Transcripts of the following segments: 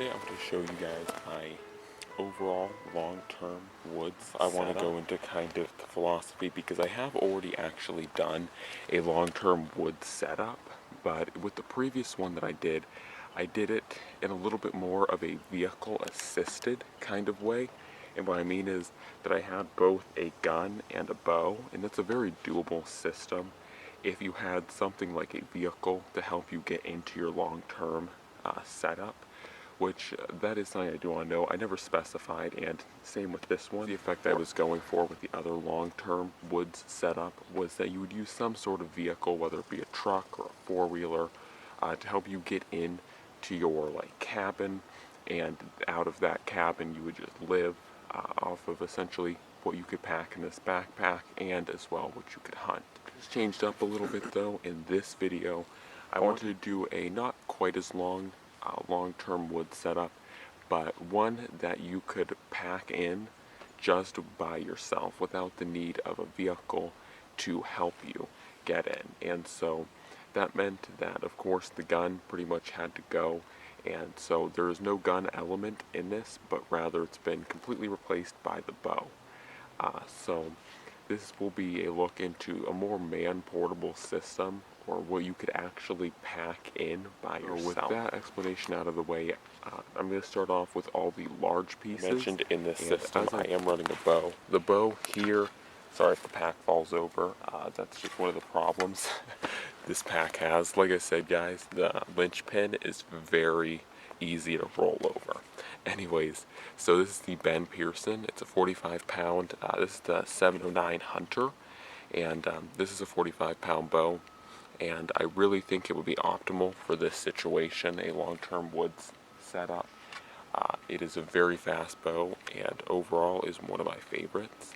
today I'm going to show you guys my overall long-term woods. I want to go into kind of the philosophy because I have already actually done a long-term wood setup, but with the previous one that I did it in a little bit more of a vehicle-assisted kind of way. And what I mean is that I had both a gun and a bow, and that's a very doable system if you had something like a vehicle to help you get into your long-term setup, which that is something I do want to know. I never specified, and same with this one. The effect I was going for with the other long-term woods setup was that you would use some sort of vehicle, whether it be a truck or a four-wheeler, to help you get in to your cabin, and out of that cabin you would just live off of essentially what you could pack in this backpack, and as well what you could hunt. It's changed up a little bit though. In this video I wanted to do a not quite as long-term wood setup, but one that you could pack in just by yourself without the need of a vehicle to help you get in. And so that meant that of course the gun pretty much had to go, and so there is no gun element in this, but rather it's been completely replaced by the bow. So this will be a look into a more man-portable system, or what you could actually pack in by yourself. With that explanation out of the way, I'm going to start off with all the large pieces. Mentioned in this system, I am running a bow. The bow here, sorry if the pack falls over, that's just one of the problems this pack has. Like I said guys, the linchpin is very easy to roll over. Anyways, so this is the Ben Pearson. It's a 45-pound, this is the 709 Hunter, and this is a 45-pound bow, and I really think it would be optimal for this situation, a long-term woods setup. It is a very fast bow, and overall is one of my favorites.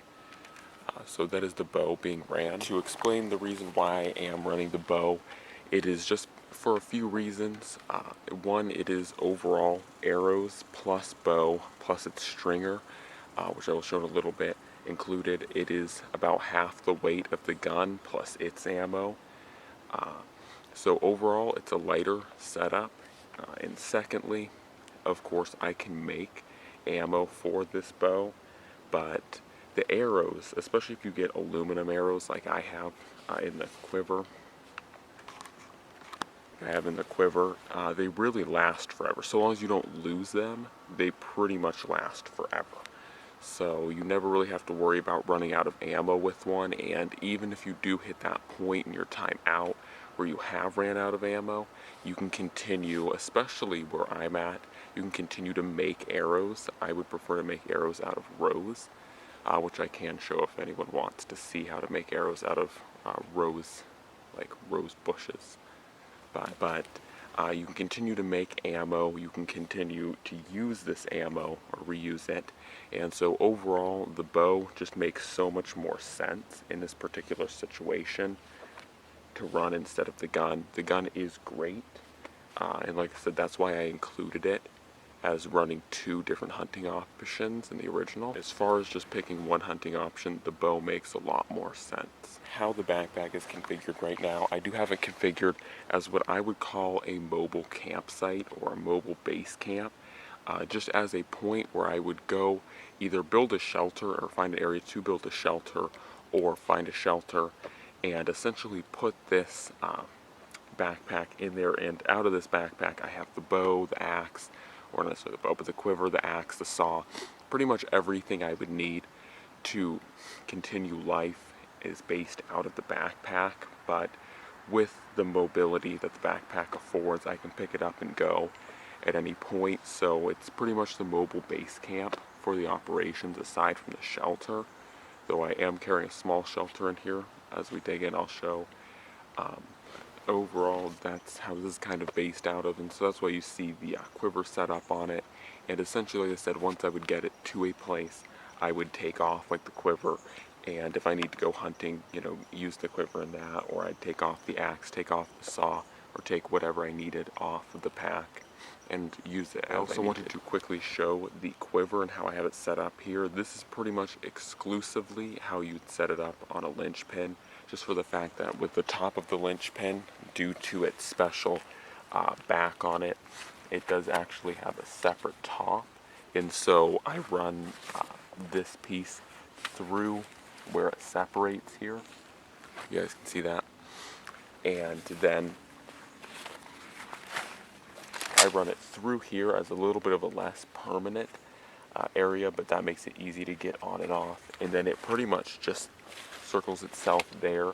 So that is the bow being ran. To explain the reason why I am running the bow, it is just for a few reasons. One, it is overall arrows plus bow plus its stringer, which I will show in a little bit, included. It is about half the weight of the gun plus its ammo. So overall it's a lighter setup. And secondly, of course, I can make ammo for this bow, but the arrows, especially if you get aluminum arrows like I have in the quiver, they really last forever. So long as you don't lose them, they pretty much last forever. So you never really have to worry about running out of ammo with one, and even if you do hit that point in your time out where you have ran out of ammo, you can continue, especially where I'm at, you can continue to make arrows. I would prefer to make arrows out of rose, which I can show if anyone wants to see how to make arrows out of rose bushes. But you can continue to make ammo, you can continue to use this ammo or reuse it, and so overall the bow just makes so much more sense in this particular situation to run instead of the gun. The gun is great, and like I said, that's why I included it as running two different hunting options in the original. As far as just picking one hunting option, the bow makes a lot more sense. How the backpack is configured right now, I do have it configured as what I would call a mobile campsite or a mobile base camp, just as a point where I would go either build a shelter or find an area to build a shelter, or find a shelter and essentially put this backpack in there, and out of this backpack I have the bow, the axe, or not necessarily the bow, but the quiver, the axe, the saw, pretty much everything I would need to continue life is based out of the backpack. But with the mobility that the backpack affords, I can pick it up and go at any point. So it's pretty much the mobile base camp for the operations aside from the shelter, though I am carrying a small shelter in here. As we dig in, I'll show. Overall, that's how this is kind of based out of, and so that's why you see the quiver set up on it. And essentially, like I said, once I would get it to a place, I would take off like the quiver, and if I need to go hunting, you know, use the quiver in that, or I'd take off the axe, take off the saw, or take whatever I needed off of the pack and use it. I also wanted to quickly show the quiver and how I have it set up here. This is pretty much exclusively how you'd set it up on a linchpin, just for the fact that with the top of the linchpin, due to its special back on it, it does actually have a separate top, and so I run this piece through where it separates here. You guys can see that. And then I run it through here as a little bit of a less permanent area, but that makes it easy to get on and off. And then it pretty much just circles itself there,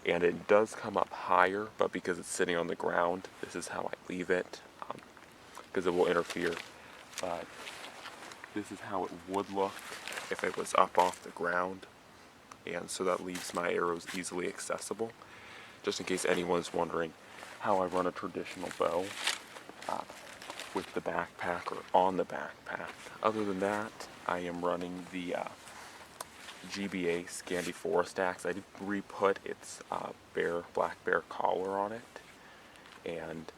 and it does come up higher, but because it's sitting on the ground, this is how I leave it, because it will interfere. But this is how it would look if it was up off the ground, and so that leaves my arrows easily accessible. Just in case anyone's wondering how I run a traditional bow with the backpack or on the backpack. Other than that, I am running the GBA Scandi Forest Axe. I did re-put its black bear collar on it, and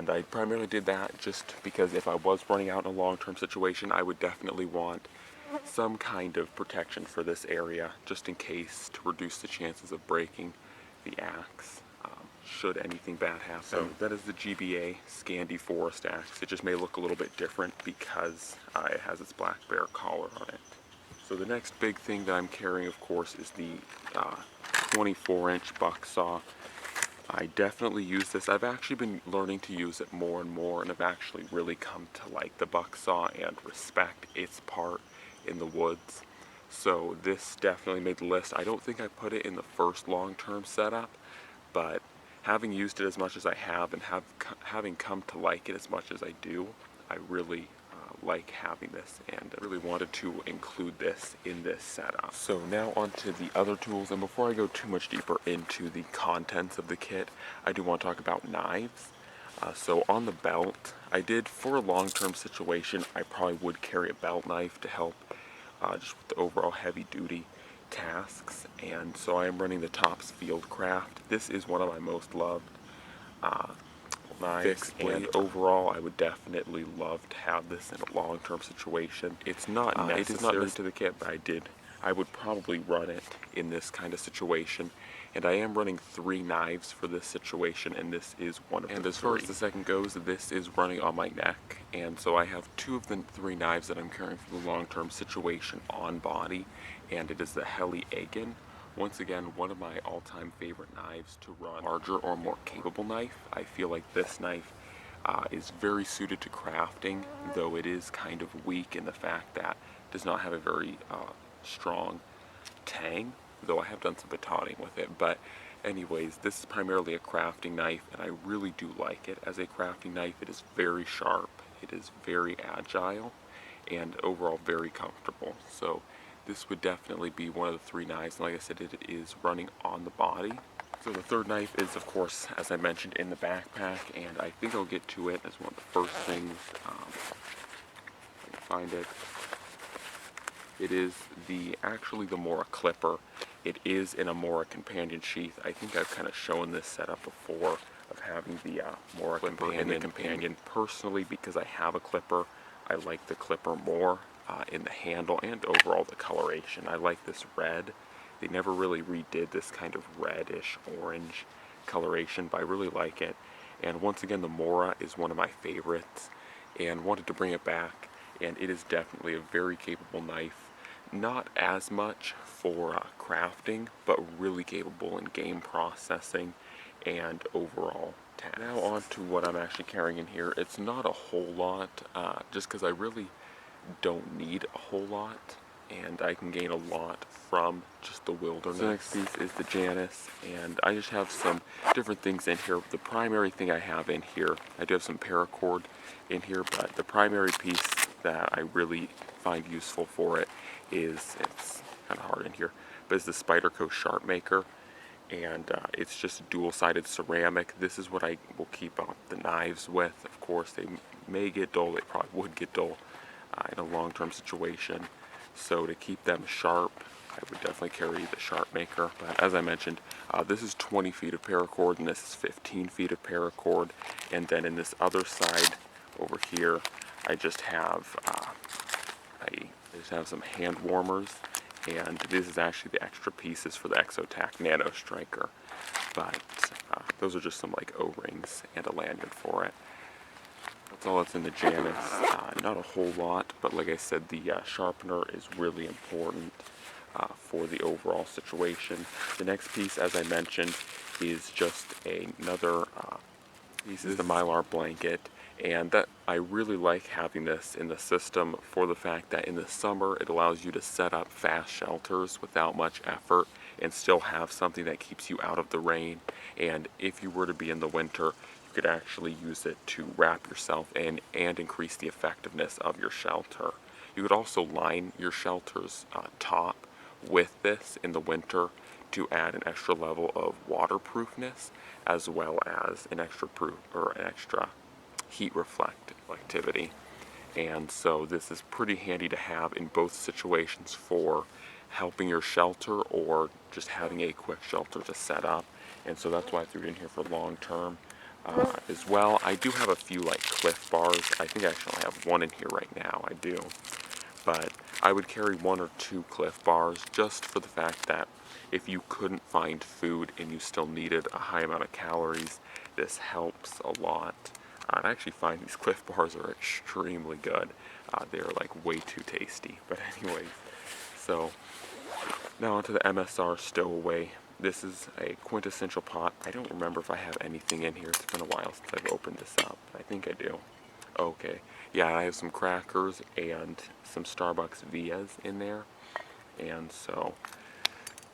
I primarily did that just because if I was running out in a long-term situation, I would definitely want some kind of protection for this area, just in case, to reduce the chances of breaking the axe should anything bad happen. So that is the GBA Scandi Forest Axe. It just may look a little bit different because it has its black bear collar on it. So the next big thing that I'm carrying, of course, is the 24-inch buck saw. I definitely use this. I've actually been learning to use it more and more, and I've actually really come to like the buck saw and respect its part in the woods. So this definitely made the list. I don't think I put it in the first long-term setup, but having used it as much as I have and having come to like it as much as I do, I really like having this, and I really wanted to include this in this setup. So now onto the other tools, and before I go too much deeper into the contents of the kit, I do want to talk about knives. So on the belt, I did, for a long-term situation, I probably would carry a belt knife to help just with the overall heavy-duty tasks, and so I am running the Tops Fieldcraft. This is one of my most loved knives, and overall I would definitely love to have this in a long-term situation. It's not necessary to the kit, but I would probably run it in this kind of situation, and I am running 3 knives for this situation, and this is one of them. And as far as the second goes, this is running on my neck, and so I have 2 of the 3 knives that I'm carrying for the long-term situation on body, and it is the Heli Agin. Once again, one of my all-time favorite knives to run. Larger or more capable knife. I feel like this knife is very suited to crafting, though it is kind of weak in the fact that it does not have a very strong tang, though I have done some batoning with it. But anyways, this is primarily a crafting knife, and I really do like it as a crafting knife. It is very sharp, it is very agile, and overall very comfortable. So this would definitely be one of the 3 knives, and like I said, it is running on the body. So the third knife is, of course, as I mentioned, in the backpack, and I think I'll get to it as one of the first things. If I can find it. It is actually the Mora Clipper. It is in a Mora companion sheath. I think I've kind of shown this setup before of having the Mora Clipper in the companion. Personally, because I have a Clipper, I like the Clipper more in the handle and overall the coloration. I like this red. They never really redid this kind of reddish orange coloration, but I really like it. And once again, the Mora is one of my favorites, and wanted to bring it back, and it is definitely a very capable knife. Not as much for crafting, but really capable in game processing and overall tasks. Now on to what I'm actually carrying in here. It's not a whole lot, just because I really don't need a whole lot, and I can gain a lot from just the wilderness. The next piece is the Janus, and I just have some different things in here. The primary thing I have in here, I do have some Paracord in here, but the primary piece that I really find useful for it is, it's kind of hard in here, but it's the Spyderco Sharp Maker, and it's just dual-sided ceramic. This is what I will keep up the knives with. Of course, they may get dull, they probably would get dull in a long-term situation. So to keep them sharp, I would definitely carry the Sharp Maker. But as I mentioned, this is 20 feet of paracord, and this is 15 feet of paracord. And then in this other side over here, I just have some hand warmers, and this is actually the extra pieces for the Exotac Nano Striker. but those are just some like O-rings and a lanyard for it. That's all that's in the Janus. Not a whole lot, but like I said, the sharpener is really important for the overall situation. The next piece, as I mentioned, is just another piece is the Mylar blanket, and that I really like having this in the system for the fact that in the summer it allows you to set up fast shelters without much effort and still have something that keeps you out of the rain. And if you were to be in the winter, you could actually use it to wrap yourself in and increase the effectiveness of your shelter. You could also line your shelter's top with this in the winter to add an extra level of waterproofness, as well as an extra heat reflectivity. And so this is pretty handy to have in both situations for helping your shelter or just having a quick shelter to set up. And so that's why I threw it in here for long term. As well, I do have a few like Cliff bars. I think actually I have one in here right now. I do. But I would carry 1 or 2 Cliff bars just for the fact that if you couldn't find food and you still needed a high amount of calories, this helps a lot. I actually find these Cliff bars are extremely good. They're like way too tasty. But anyways, so now onto the MSR stowaway. This is a quintessential pot. I don't remember if I have anything in here. It's been a while since I've opened this up. I think I do. Okay. Yeah, I have some crackers and some Starbucks Vias in there. And so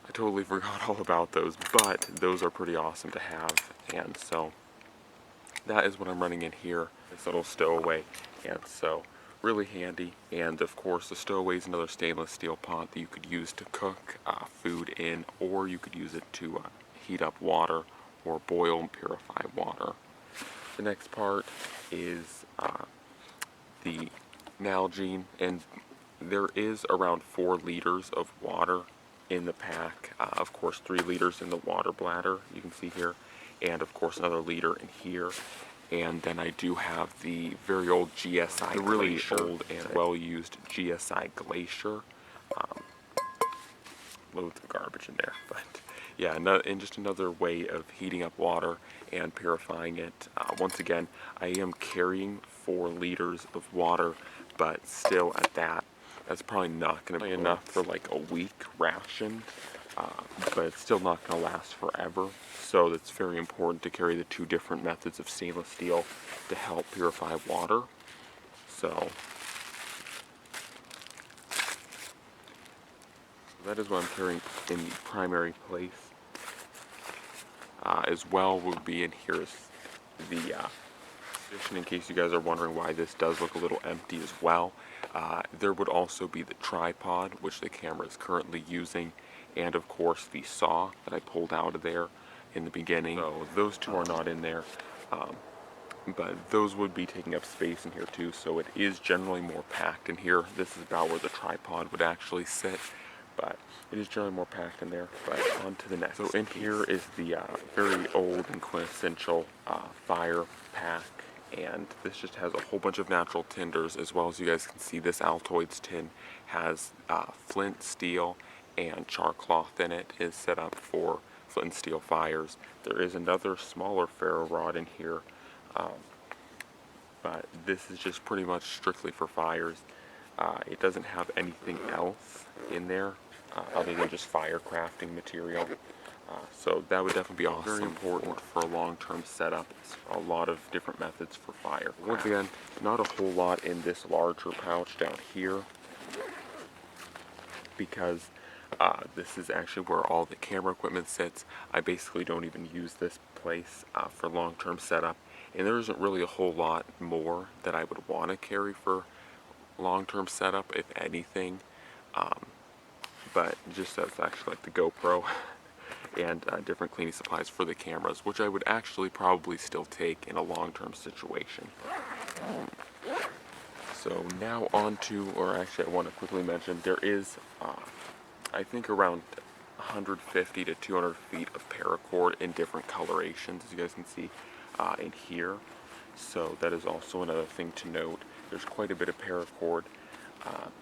I totally forgot all about those, but those are pretty awesome to have. And so that is what I'm running in here, this little stowaway. And so really handy. And of course the stowaway is another stainless steel pot that you could use to cook food in, or you could use it to heat up water or boil and purify water. The next part is the Nalgene, and there is around 4 liters of water in the pack. Of course 3 liters in the water bladder, you can see here, and of course another liter in here. And then I do have the very old GSI the really Glacier, old and well-used GSI Glacier. Loads of garbage in there, but yeah, and just another way of heating up water and purifying it. Once again, I am carrying 4 liters of water, but still at that, that's probably not going to be enough for like a week ration, but it's still not going to last forever. So it's very important to carry the 2 different methods of stainless steel to help purify water. So that is what I'm carrying in the primary place. As well would be in here is the addition, in case you guys are wondering why this does look a little empty as well. There would also be the tripod, which the camera is currently using, and of course the saw that I pulled out of there in the beginning. So those 2 are not in there, but those would be taking up space in here too, so it is generally more packed in here. This is about where the tripod would actually sit, but it is generally more packed in there. But on to the next. So in here is the very old and quintessential fire pack, and this just has a whole bunch of natural tinders, as well as you guys can see this Altoids tin has flint steel and char cloth in it. Is set up for flint and steel fires. There is another smaller ferro rod in here, but this is just pretty much strictly for fires. It doesn't have anything else in there other than just fire crafting material. So that would definitely be awesome. Very important for a long-term setup. It's a lot of different methods for fire. Once again, not a whole lot in this larger pouch down here, because this is actually where all the camera equipment sits. I basically don't even use this place for long-term setup, and there isn't really a whole lot more that I would want to carry for long-term setup, if anything. But just as actually like the GoPro and different cleaning supplies for the cameras, which I would actually probably still take in a long-term situation. So now on to, or actually I want to quickly mention, there is I think around 150 to 200 feet of paracord in different colorations, as you guys can see in here. So that is also another thing to note. There's quite a bit of paracord,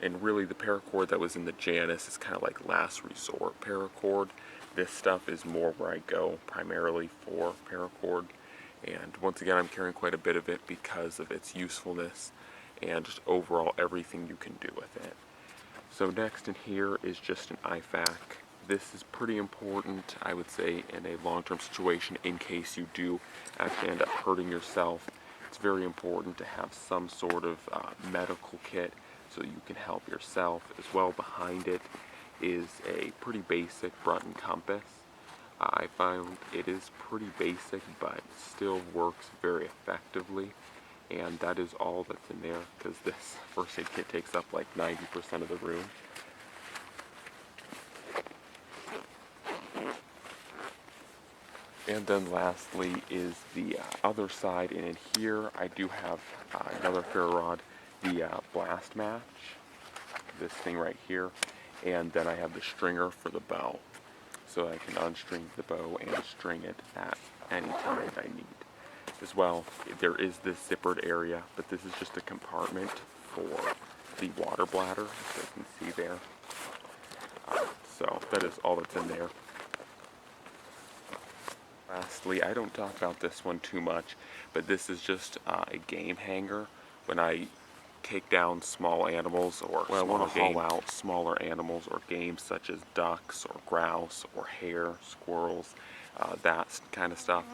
and really the paracord that was in the Janus is kind of like last resort paracord, This stuff is more where I go primarily for paracord. And once again, I'm carrying quite a bit of it because of its usefulness and just overall everything you can do with it. So next in here is just an IFAK. This is pretty important, I would say, in a long-term situation in case you do actually end up hurting yourself. It's very important to have some sort of medical kit so you can help yourself. As well behind it is a pretty basic Brunton compass. I found it is pretty basic but still works very effectively, and that is all that's in there because this first aid kit takes up like 90% of the room. And then lastly is the other side, and in here I do have another ferro rod, the blast match, this thing right here, and then I have the stringer for the bow, so I can unstring the bow and string it at any time I need. As well, there is this zippered area, but this is just a compartment for the water bladder, as you can see there. So that is all that's in there. Lastly, I don't talk about this one too much, but this is just a game hanger. When I take down small animals, or when I want to haul out smaller animals or game such as ducks or grouse or hare, squirrels, that kind of stuff,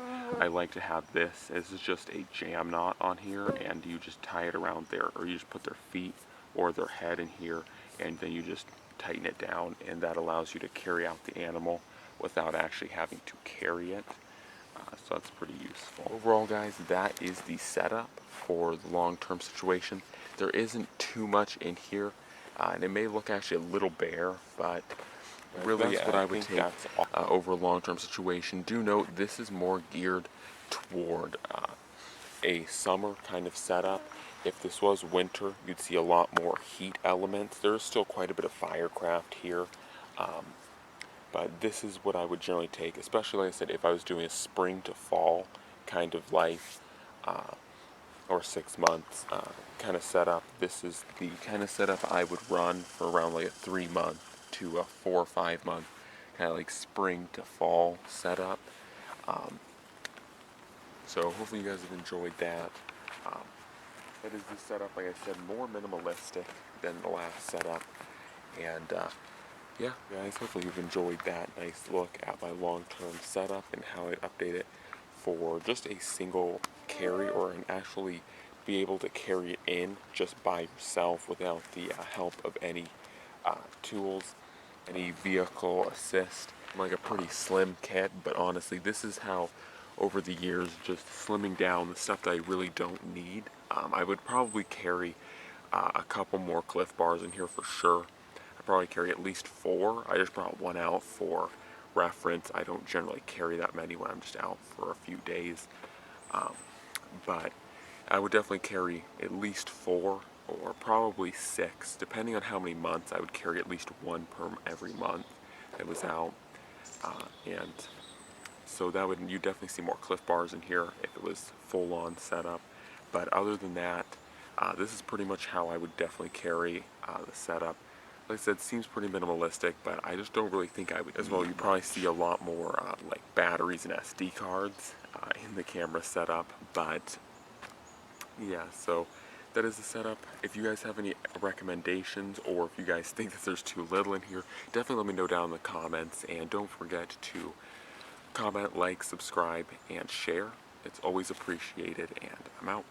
I like to have this. This is just a jam knot on here, and you just tie it around there, or you just put their feet or their head in here, and then you just tighten it down, and that allows you to carry out the animal without actually having to carry it. So that's pretty useful. Overall, guys, that is the setup for the long-term situation. There isn't too much in here, and it may look actually a little bare, but really that's what I would take over a long-term situation. Do note this is more geared toward a summer kind of setup. If this was winter, you'd see a lot more heat elements. There's still quite a bit of firecraft here. But this is what I would generally take, especially, like I said, if I was doing a spring to fall kind of life, or 6 months kind of setup. This is the kind of setup I would run for around like a 3-month to a 4 or 5 month kind of like spring to fall setup. So hopefully you guys have enjoyed that. That is the setup, like I said, more minimalistic than the last setup. And yeah, guys, hopefully you've enjoyed that nice look at my long-term setup and how I update it for just a single carry, or actually be able to carry it in just by yourself without the help of any tools, any vehicle assist. Like a pretty slim kit, but honestly, this is how over the years, just slimming down the stuff that I really don't need. I would probably carry a couple more Cliff Bars in here for sure. I probably carry at least 4. I just brought one out for reference. I don't generally carry that many when I'm just out for a few days. But I would definitely carry at least 4 or probably 6, depending on how many months. I would carry at least 1 per every month that was out. And so that would, you definitely see more Cliff Bars in here if it was full-on setup. But other than that, this is pretty much how I would definitely carry the setup. Like I said, it seems pretty minimalistic, but I just don't really think I would. As well, you probably see a lot more like batteries and SD cards in the camera setup. But yeah, so that is the setup. If you guys have any recommendations, or if you guys think that there's too little in here, definitely let me know down in the comments. And don't forget to comment, like, subscribe, and share. It's always appreciated, and I'm out.